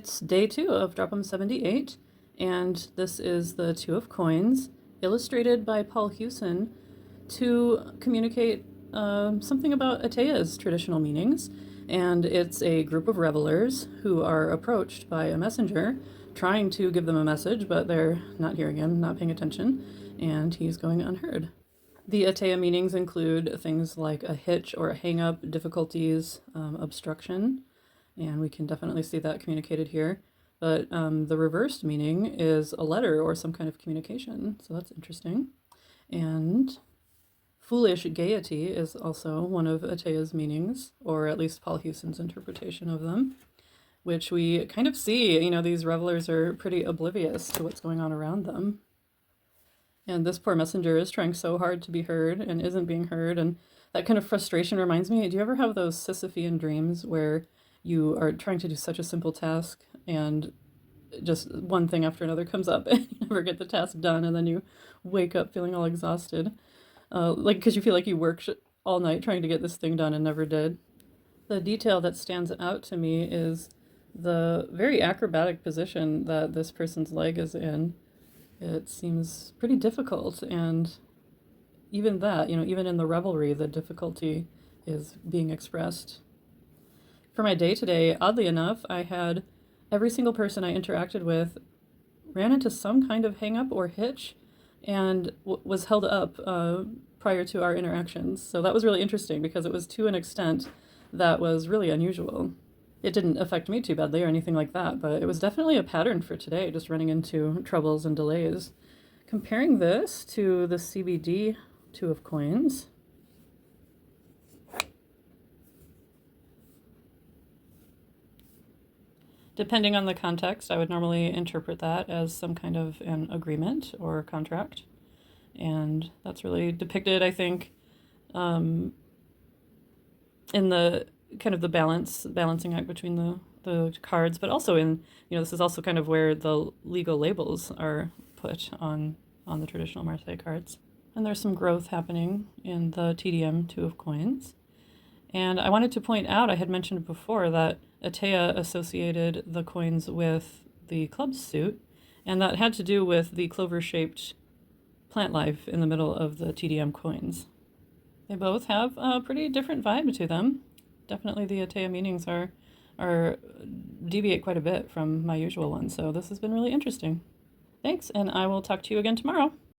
It's day 2 of Drop 'em 78, and this is the Two of Coins, illustrated by Paul Hewson to communicate something about Atea's traditional meanings. And it's a group of revelers who are approached by a messenger trying to give them a message, but they're not hearing him, not paying attention, and he's going unheard. The Atea meanings include things like a hitch or a hang-up, difficulties, obstruction, and we can definitely see that communicated here. But the reversed meaning is a letter or some kind of communication, so that's interesting. And foolish gaiety is also one of Atea's meanings, or at least Paul Hewson's interpretation of them, which we kind of see, these revelers are pretty oblivious to what's going on around them. And this poor messenger is trying so hard to be heard and isn't being heard. And that kind of frustration reminds me, do you ever have those Sisyphean dreams where you are trying to do such a simple task and just one thing after another comes up and you never get the task done, and then you wake up feeling all exhausted? Because you feel like you worked all night trying to get this thing done and never did. The detail that stands out to me is the very acrobatic position that this person's leg is in. It seems pretty difficult, and even that, even in the revelry, the difficulty is being expressed. For my day today, oddly enough, I had every single person I interacted with ran into some kind of hang-up or hitch and was held up prior to our interactions. So that was really interesting because it was to an extent that was really unusual. It didn't affect me too badly or anything like that, but it was definitely a pattern for today, just running into troubles and delays. Comparing this to the CBD Two of Coins, depending on the context, I would normally interpret that as some kind of an agreement or contract. And that's really depicted, I think, in the kind of the balancing act between the cards, but also in, this is also kind of where the legal labels are put on the traditional Marseille cards. And there's some growth happening in the TDM Two of Coins. And I wanted to point out, I had mentioned before that Atea associated the coins with the clubs suit, and that had to do with the clover-shaped plant life in the middle of the TDM coins. They both have a pretty different vibe to them. Definitely the Atea meanings are deviate quite a bit from my usual ones, so this has been really interesting. Thanks, and I will talk to you again tomorrow.